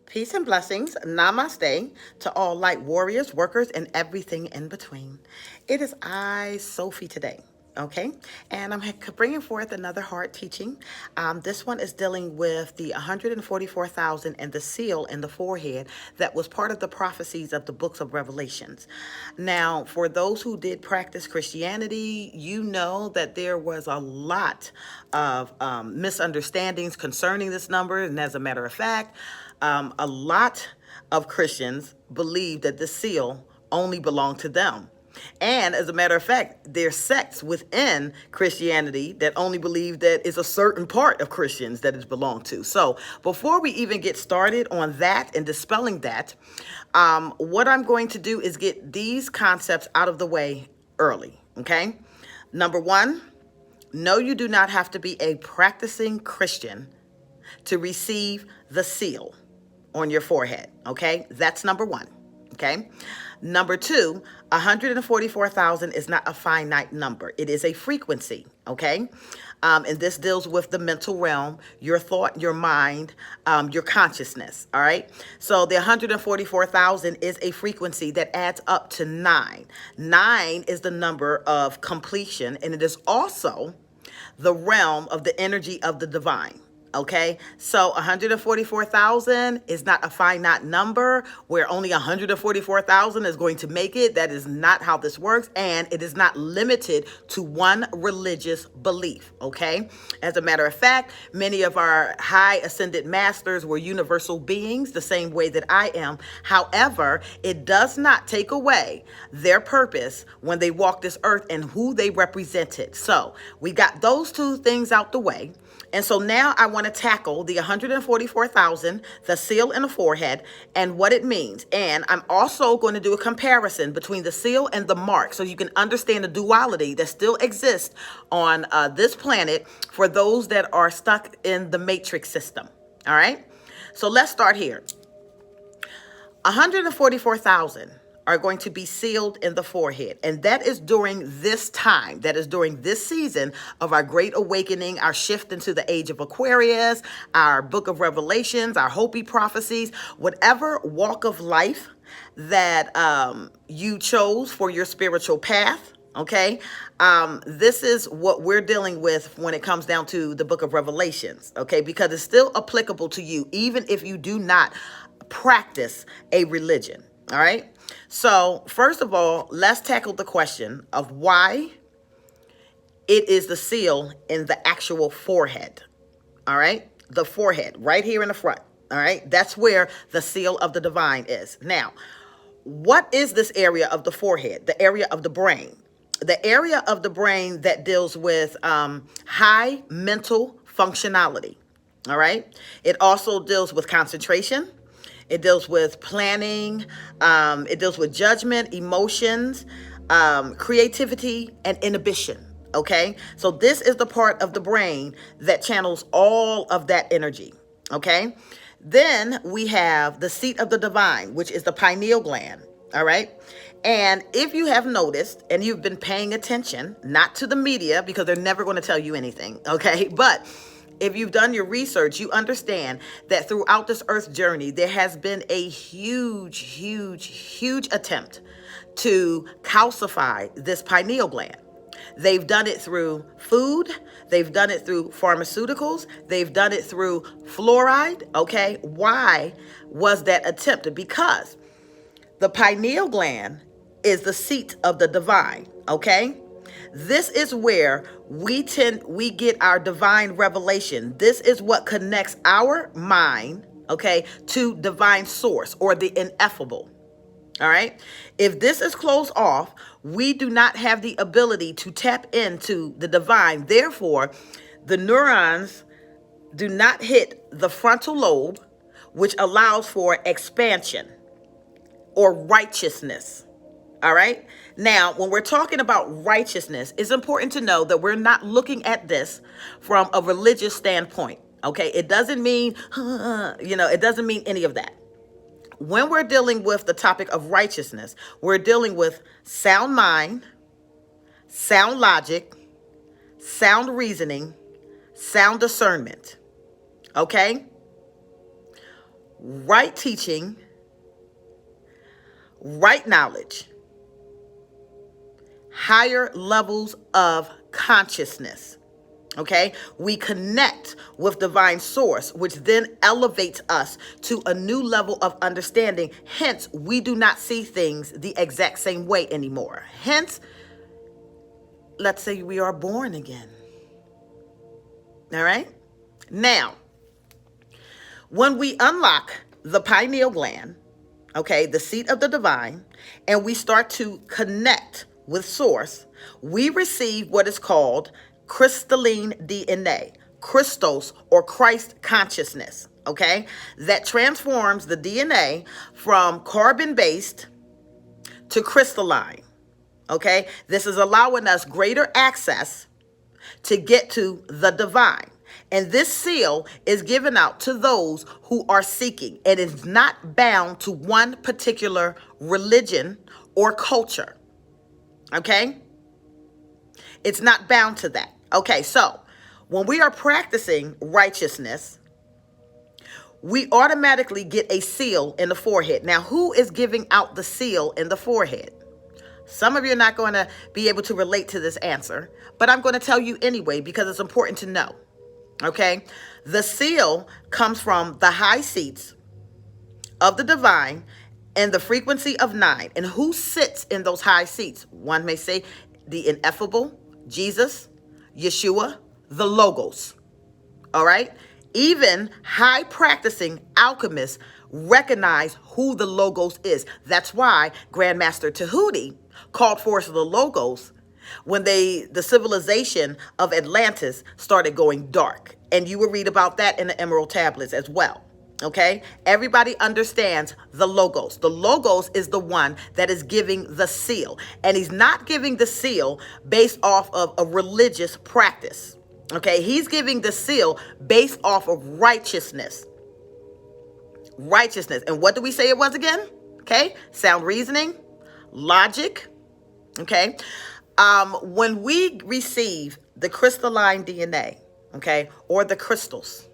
Peace and blessings, namaste to all light warriors, workers, and everything in between. It is I, Sophie, today, okay? And I'm bringing forth another hard teaching. This one is dealing with the 144,000 and the seal in the forehead that was part of the prophecies of the books of Revelations. Now, for those who did practice Christianity, you know that there was a lot of misunderstandings concerning this number, and as a matter of fact, a lot of Christians believe that the seal only belonged to them. And as a matter of fact, there's sects within Christianity that only believe that it's a certain part of Christians that it belongs to. So before we even get started on that and dispelling that, what I'm going to do is get these concepts out of the way early, okay? Number one, no, you do not have to be a practicing Christian to receive the seal on your forehead, okay? That's number one, okay? Number two, 144,000 is not a finite number. It is a frequency, okay? And this deals with the mental realm, your thought, your mind, your consciousness, all right? So the 144,000 is a frequency that adds up to 9. 9 is the number of completion, and it is also the realm of the energy of the divine. Okay, so 144,000 is not a finite number where only 144,000 is going to make it. That is not how this works, and it is not limited to one religious belief. Okay, as a matter of fact, many of our high ascended masters were universal beings, the same way that I am. However, it does not take away their purpose when they walk this earth and who they represented. So we got those two things out the way. And so now I want to tackle the 144,000, the seal in the forehead, and what it means. And I'm also going to do a comparison between the seal and the mark so you can understand the duality that still exists on this planet for those that are stuck in the matrix system. All right? So let's start here. 144,000 are going to be sealed in the forehead. And that is during this time. That is during this season of our great awakening, our shift into the age of Aquarius, our book of Revelations, our Hopi prophecies, whatever walk of life that you chose for your spiritual path. Okay, this is what we're dealing with when it comes down to the book of Revelations. Okay, because it's still applicable to you, even if you do not practice a religion. All right. So first of all, let's tackle the question of why it is the seal in the actual forehead. All right. The forehead right here in the front. All right. That's where the seal of the divine is. Now, what is this area of the forehead? The area of the brain. The area of the brain that deals with high mental functionality. All right. It also deals with concentration. It deals with planning. It deals with judgment, emotions, creativity, and inhibition. Okay. So this is the part of the brain that channels all of that energy. Okay. Then we have the seat of the divine, which is the pineal gland. All right. And if you have noticed and you've been paying attention, not to the media because they're never going to tell you anything. Okay. But if you've done your research, you understand that throughout this earth journey, there has been a huge, huge, huge attempt to calcify this pineal gland. They've done it through food. They've done it through pharmaceuticals. They've done it through fluoride. Okay. Why was that attempted? Because the pineal gland is the seat of the divine. Okay. This is where we get our divine revelation. This is what connects our mind, okay, to divine source or the ineffable. All right. If this is closed off, we do not have the ability to tap into the divine. Therefore, the neurons do not hit the frontal lobe, which allows for expansion or righteousness. All right. Now, when we're talking about righteousness, it's important to know that we're not looking at this from a religious standpoint. Okay. It doesn't mean, it doesn't mean any of that. When we're dealing with the topic of righteousness, we're dealing with sound mind, sound logic, sound reasoning, sound discernment. Okay. right teaching, right knowledge, higher levels of consciousness. Okay, we connect with divine source, which then elevates us to a new level of understanding. Hence, we do not see things the exact same way anymore. Hence, let's say we are born again. All right. Now, when we unlock the pineal gland, okay, the seat of the divine, and we start to connect with source, we receive what is called crystalline DNA, Christos or Christ consciousness, okay, that transforms the DNA from carbon-based to crystalline, okay. This is allowing us greater access to get to the divine. And this seal is given out to those who are seeking. It is not bound to one particular religion or culture. Okay? It's not bound to that. Okay, so when we are practicing righteousness, we automatically get a seal in the forehead. Now, who is giving out the seal in the forehead? Some of you are not going to be able to relate to this answer, but I'm going to tell you anyway because it's important to know. Okay? The seal comes from the high seats of the divine and the frequency of 9. And who sits in those high seats? One may say the ineffable, Jesus, Yeshua, the Logos. All right? Even high practicing alchemists recognize who the Logos is. That's why Grandmaster Tahuti called forth the Logos when the civilization of Atlantis started going dark. And you will read about that in the Emerald Tablets as well. Okay? Everybody understands the Logos. The Logos is the one that is giving the seal. And he's not giving the seal based off of a religious practice. Okay? He's giving the seal based off of righteousness. Righteousness. And what do we say it was again? Okay? Sound reasoning, logic. Okay? When we receive the crystalline DNA, okay, or the crystals,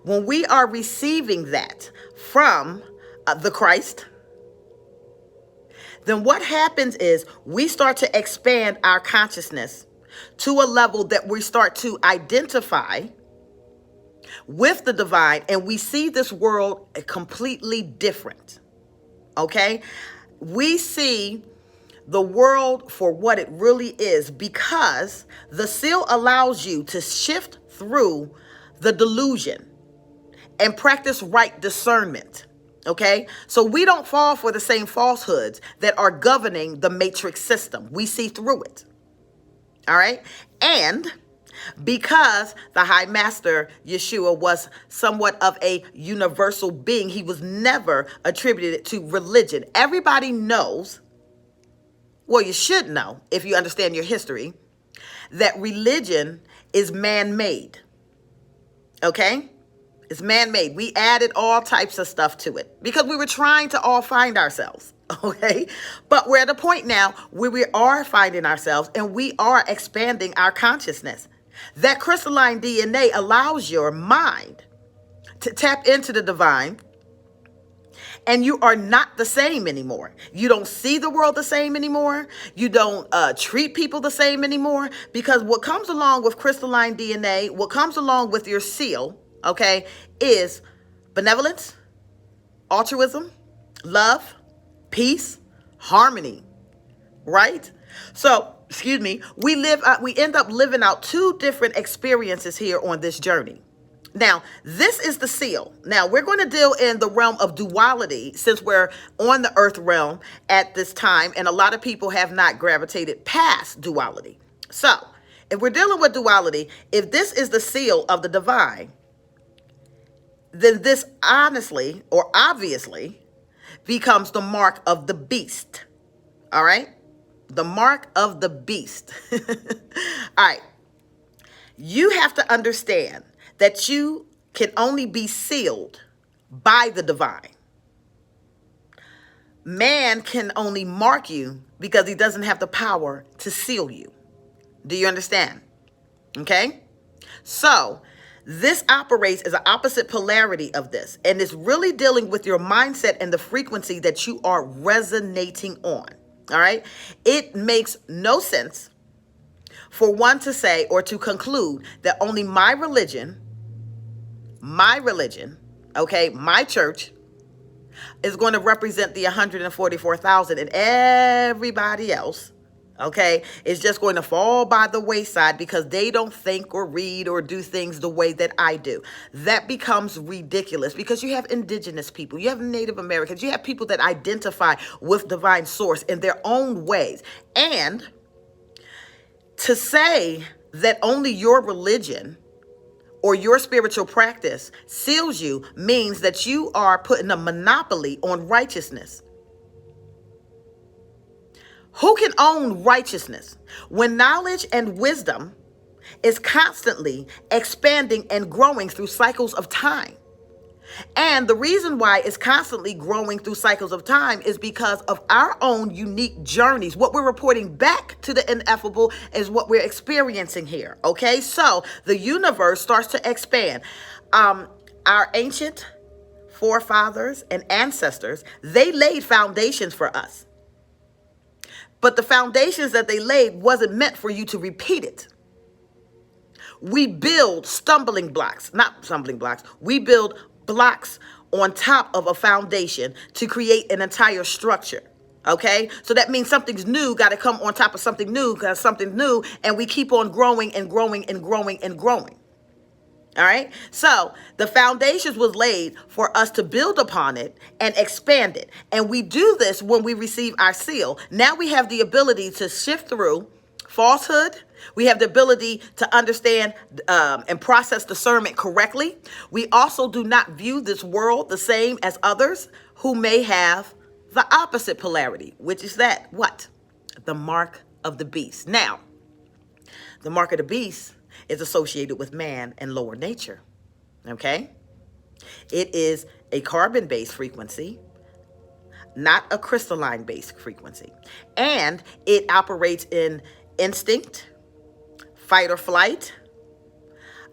when we are receiving that from the Christ, then what happens is we start to expand our consciousness to a level that we start to identify with the divine, and we see this world completely different. Okay? We see the world for what it really is because the seal allows you to shift through the delusion and practice right discernment. Okay? So we don't fall for the same falsehoods that are governing the matrix system. We see through it. All right? And because the High Master Yeshua was somewhat of a universal being, he was never attributed to religion. Everybody knows, well, you should know if you understand your history, that religion is man-made. Okay? It's man-made. We added all types of stuff to it because we were trying to all find ourselves. Okay? But we're at a point now where we are finding ourselves and we are expanding our consciousness. That crystalline DNA allows your mind to tap into the divine, and you are not the same anymore. You don't see the world the same anymore. You don't treat people the same anymore, because what comes along with crystalline DNA, what comes along with your seal, okay, is benevolence, altruism, love, peace, harmony, right? So, we end up living out two different experiences here on this journey. Now, this is the seal. Now, we're going to deal in the realm of duality since we're on the earth realm at this time, and a lot of people have not gravitated past duality. So, if we're dealing with duality, if this is the seal of the divine, then this honestly or obviously becomes the mark of the beast. All right? The mark of the beast. All right. You have to understand that you can only be sealed by the divine. Man can only mark you because he doesn't have the power to seal you. Do you understand? Okay? So, This operates as an opposite polarity of this, and it's really dealing with your mindset and the frequency that you are resonating on. All right. It makes no sense for one to say or to conclude that only my religion, okay, my church is going to represent the 144,000 and everybody else, okay, is just going to fall by the wayside because they don't think or read or do things the way that I do. That becomes ridiculous because you have indigenous people, you have Native Americans, you have people that identify with divine source in their own ways. And to say that only your religion or your spiritual practice seals you means that you are putting a monopoly on righteousness. Who can own righteousness when knowledge and wisdom is constantly expanding and growing through cycles of time? And the reason why it's constantly growing through cycles of time is because of our own unique journeys. What we're reporting back to the ineffable is what we're experiencing here. Okay, so the universe starts to expand. Our ancient forefathers and ancestors, they laid foundations for us. But the foundations that they laid wasn't meant for you to repeat it. We build we build blocks on top of a foundation to create an entire structure. Okay, so that means something's new got to come on top of something new, because something new, and we keep on growing and growing and growing and growing. All right, so the foundations was laid for us to build upon it and expand it, and we do this when we receive our seal. Now we have the ability to shift through falsehood. We have the ability to understand and process discernment correctly. We also do not view this world the same as others who may have the opposite polarity, which is that what? The mark of the beast. Now, the mark of the beast is associated with man and lower nature. Okay? It is a carbon-based frequency, not a crystalline-based frequency. And it operates in instinct, fight or flight,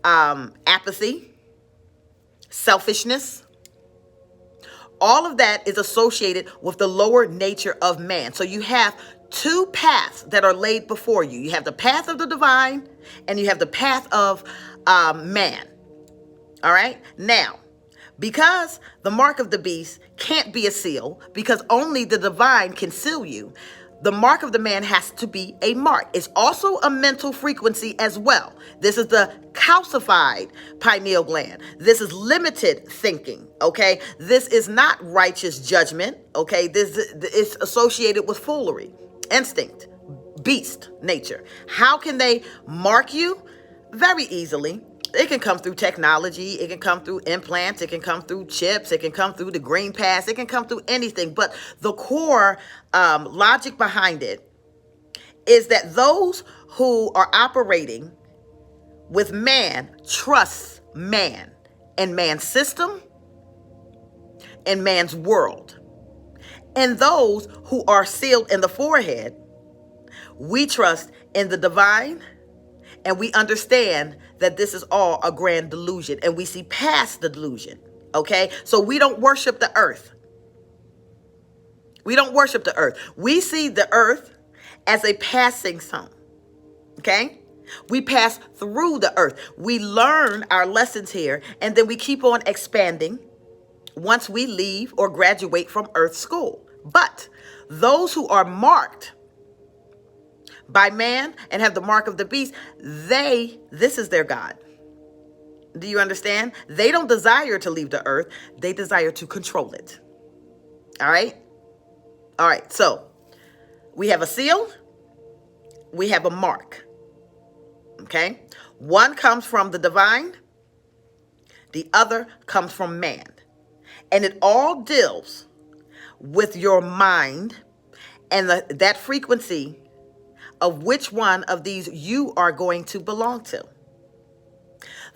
apathy, selfishness. All of that is associated with the lower nature of man. So you have two paths that are laid before you. You have the path of the divine and you have the path of man. All right. Now, because the mark of the beast can't be a seal, because only the divine can seal you, the mark of the man has to be a mark. It's also a mental frequency as well. This is the calcified pineal gland. This is limited thinking, okay? This is not righteous judgment, okay? This is associated with foolery, instinct, beast nature. How can they mark you? Very easily. It can come through technology. It can come through implants. It can come through chips. It can come through the green pass. It can come through anything. But the core logic behind it is that those who are operating with man trust man and man's system and man's world. And those who are sealed in the forehead, we trust in the divine, and we understand that this is all a grand delusion, and we see past the delusion, okay? So we don't worship the earth. We don't worship the earth. We see the earth as a passing zone, okay? We pass through the earth. We learn our lessons here, and then we keep on expanding once we leave or graduate from earth school. But those who are marked by man and have the mark of the beast, this is their God. Do you understand? They don't desire to leave the earth. They desire to control it. All right? All right. So we have a seal. We have a mark. Okay? One comes from the divine. The other comes from man. And it all deals with your mind and that frequency of which one of these you are going to belong to.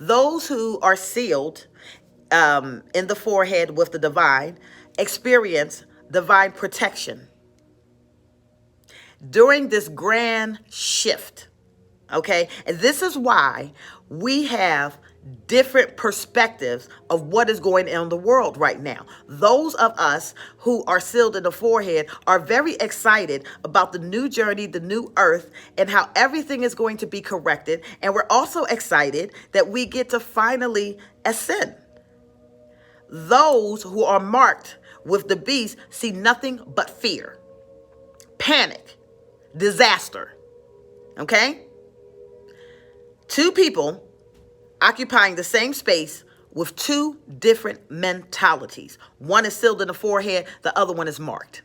Those who are sealed in the forehead with the divine experience divine protection during this grand shift. Okay, and this is why we have different perspectives of what is going on in the world right now. Those of us who are sealed in the forehead are very excited about the new journey, the new earth, and how everything is going to be corrected. And we're also excited that we get to finally ascend. Those who are marked with the beast see nothing but fear, panic, disaster. Okay? Two people occupying the same space with two different mentalities. One is sealed in the forehead, the other one is marked.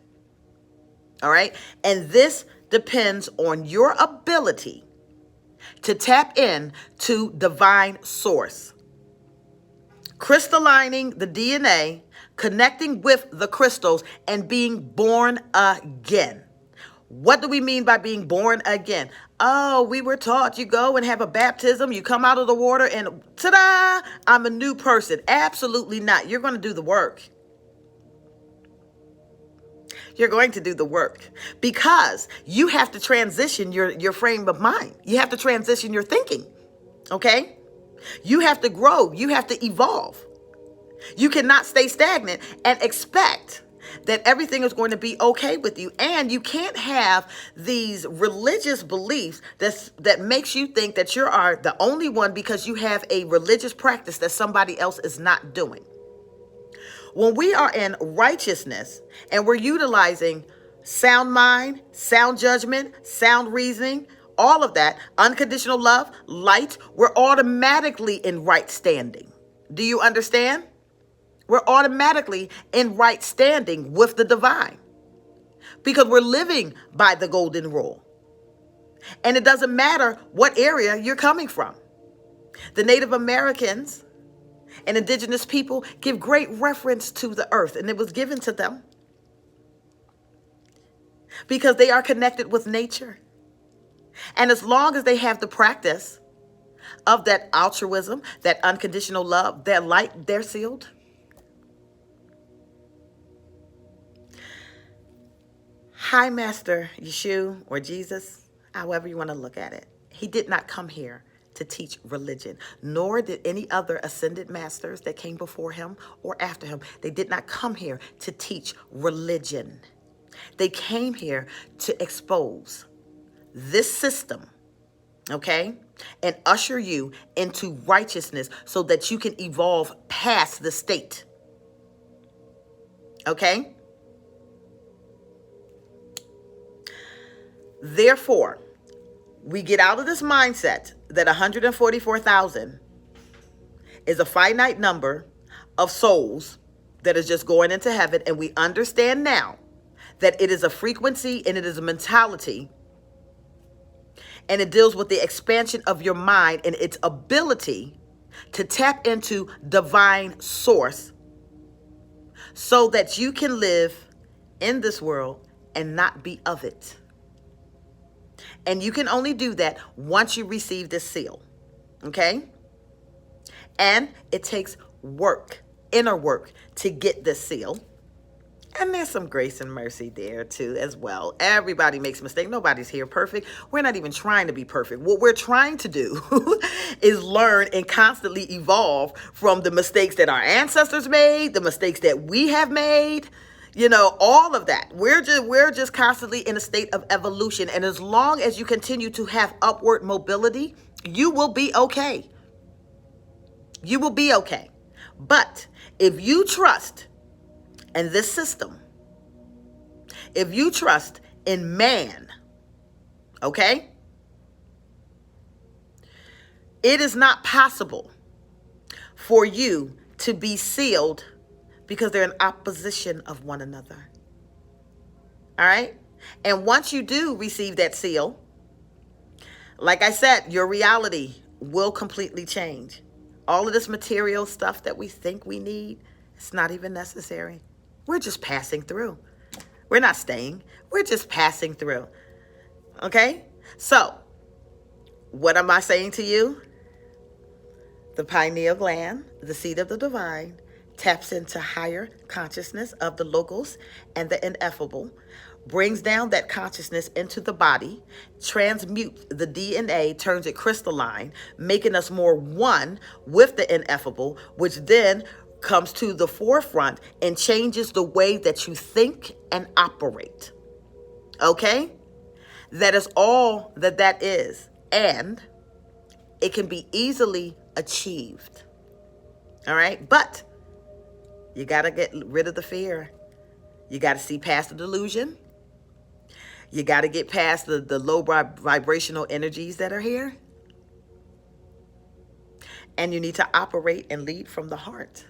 All right? And this depends on your ability to tap in to divine source. Crystallining the DNA, connecting with the crystals, and being born again. What do we mean by being born again? Oh, we were taught you go and have a baptism, you come out of the water, and ta-da, I'm a new person. Absolutely not. You're going to do the work. You're going to do the work because you have to transition your frame of mind. You have to transition your thinking. Okay? You have to grow. You have to evolve. You cannot stay stagnant and expect that everything is going to be okay with you. And you can't have these religious beliefs that makes you think that you are the only one because you have a religious practice that somebody else is not doing. When we are in righteousness and we're utilizing sound mind, sound judgment, sound reasoning, all of that, unconditional love, light, we're automatically in right standing. Do you understand? We're automatically in right standing with the divine because we're living by the golden rule. And it doesn't matter what area you're coming from. The Native Americans and indigenous people give great reference to the earth, and it was given to them because they are connected with nature. And as long as they have the practice of that altruism, that unconditional love, that light, they're sealed. Hi, Master Yeshua or Jesus, however you want to look at it. He did not come here to teach religion, nor did any other ascended masters that came before him or after him. They did not come here to teach religion. They came here to expose this system, okay, and usher you into righteousness so that you can evolve past the state, okay? Therefore, we get out of this mindset that 144,000 is a finite number of souls that is just going into heaven, and we understand now that it is a frequency and it is a mentality. And it deals with the expansion of your mind and its ability to tap into divine source so that you can live in this world and not be of it. And you can only do that once you receive this seal. Okay? And it takes work, inner work, to get this seal. And there's some grace and mercy there too as well. Everybody makes mistakes. Nobody's here perfect. We're not even trying to be perfect. What we're trying to do is learn and constantly evolve from the mistakes that our ancestors made, the mistakes that we have made, you know, all of that. We're just constantly in a state of evolution. And as long as you continue to have upward mobility, you will be okay. You will be okay. But if you trust in this system, if you trust in man, okay, it is not possible for you to be sealed because they're in opposition of one another. All right? And once you do receive that seal, like I said, your reality will completely change. All of this material stuff that we think we need, it's not even necessary. We're just passing through. We're not staying. We're just passing through. Okay? So, what am I saying to you? The pineal gland, the seat of the divine, taps into higher consciousness of the logos and the ineffable, brings down that consciousness into the body, transmutes the DNA, turns it crystalline, making us more one with the ineffable, which then comes to the forefront and changes the way that you think and operate. Okay? That is all that that is. And it can be easily achieved. All right? But you got to get rid of the fear. You got to see past the delusion. You got to get past the low vibrational energies that are here. And you need to operate and lead from the heart.